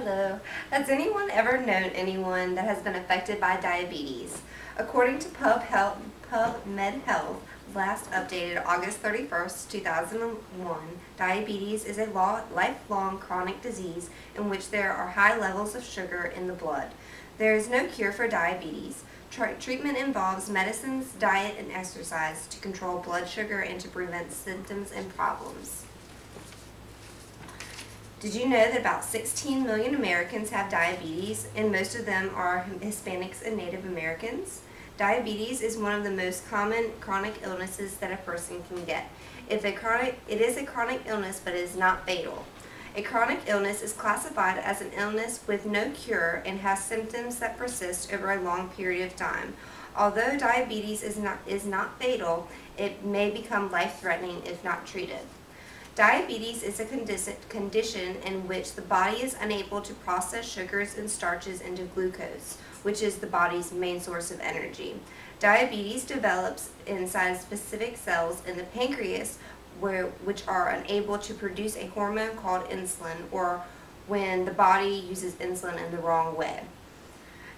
Hello. Has anyone ever known anyone that has been affected by diabetes? According to PubMed Health, last updated August 31st, 2001, diabetes is a lifelong chronic disease in which there are high levels of sugar in the blood. There is no cure for diabetes. Treatment involves medicines, diet, and exercise to control blood sugar and to prevent symptoms and problems. Did you know that about 16 million Americans have diabetes, and most of them are Hispanics and Native Americans? Diabetes is one of the most common chronic illnesses that a person can get. It is a chronic illness, but it is not fatal. A chronic illness is classified as an illness with no cure and has symptoms that persist over a long period of time. Although diabetes is not fatal, it may become life-threatening if not treated. Diabetes is a condition in which the body is unable to process sugars and starches into glucose, which is the body's main source of energy. Diabetes develops inside specific cells in the pancreas, which are unable to produce a hormone called insulin, or when the body uses insulin in the wrong way.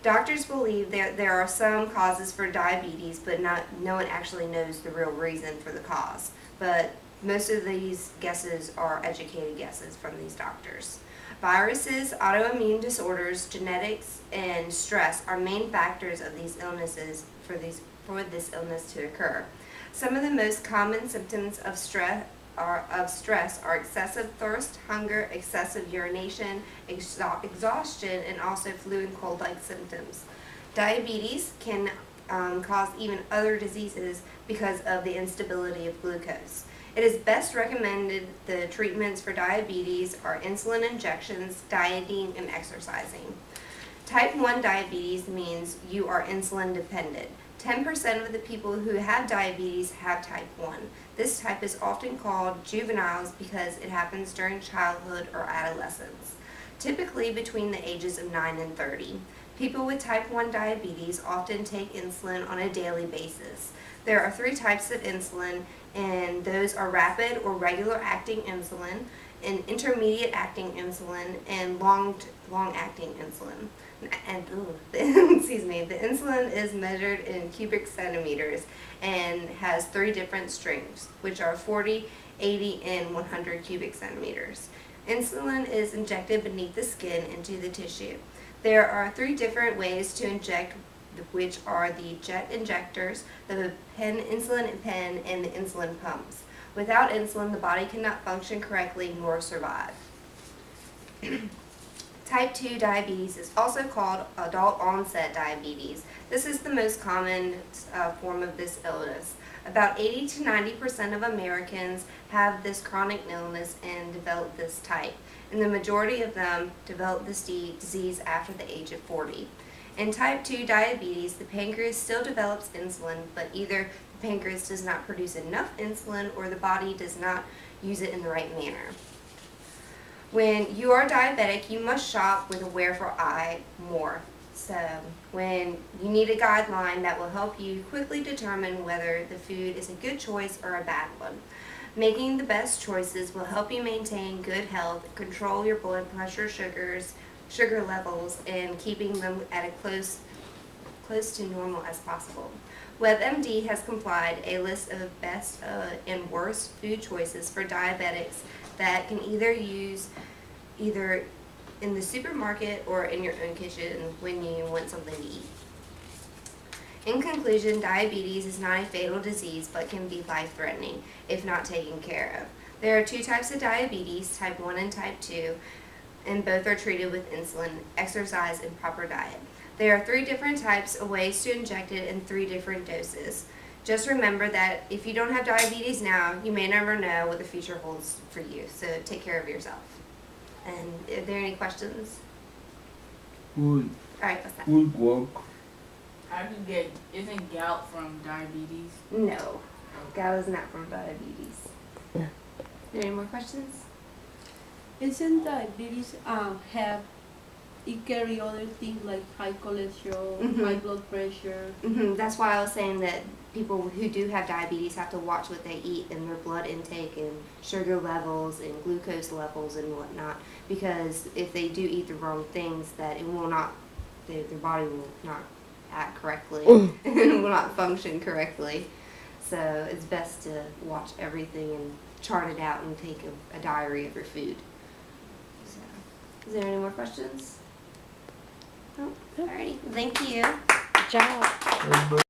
Doctors believe there are some causes for diabetes, but no one actually knows the real reason for the cause. But most of these guesses are educated guesses from these doctors. Viruses, autoimmune disorders, genetics, and stress are main factors of these illnesses for this illness to occur. Some of the most common symptoms of stress are excessive thirst, hunger, excessive urination, exhaustion, and also flu and cold-like symptoms. Diabetes can cause even other diseases because of the instability of glucose. It is best recommended the treatments for diabetes are insulin injections, dieting, and exercising. Type 1 diabetes means you are insulin dependent. 10% of the people who have diabetes have type 1. This type is often called juveniles because it happens during childhood or adolescence, typically between the ages of 9 and 30. People with type 1 diabetes often take insulin on a daily basis. There are 3 types of insulin, and those are rapid or regular acting insulin, and intermediate acting insulin, and long acting insulin. And the insulin is measured in cubic centimeters and has 3 different strengths, which are 40, 80, and 100 cubic centimeters. Insulin is injected beneath the skin into the tissue. There are 3 different ways to inject, which are the jet injectors, the insulin pen, and the insulin pumps. Without insulin, the body cannot function correctly nor survive. Type 2 diabetes is also called adult onset diabetes. This is the most common form of this illness. About 80 to 90% of Americans have this chronic illness and develop this type, and the majority of them develop this disease after the age of 40. In type 2 diabetes, the pancreas still develops insulin, but either the pancreas does not produce enough insulin or the body does not use it in the right manner. When you are diabetic, you must shop with a wearable eye more. So when you need a guideline that will help you quickly determine whether the food is a good choice or a bad one. Making the best choices will help you maintain good health, control your blood pressure, sugar levels, and keeping them at a close to normal as possible. WebMD has compiled a list of best and worst food choices for diabetics that can use either in the supermarket or in your own kitchen when you want something to eat. In conclusion, diabetes is not a fatal disease but can be life-threatening if not taken care of. There are 2 types of diabetes, type 1 and type 2, and both are treated with insulin, exercise, and proper diet. There are 3 different types of ways to inject it in 3 different doses. Just remember that if you don't have diabetes now, you may never know what the future holds for you, so take care of yourself. And are there any questions? Would Alright, what's that? work? Isn't gout from diabetes? No, gout is not from diabetes. Yeah. Are there any more questions? Isn't diabetes have it carry other things like high cholesterol, Mhm. high blood pressure. That's why I was saying that people who do have diabetes have to watch what they eat and their blood intake and sugar levels and glucose levels and whatnot, because if they do eat the wrong things, that it will not, their body will not act correctly and will not function correctly. So it's best to watch everything and chart it out and take a diary of your food. So, is there any more questions? No? Alrighty, thank you. Good job.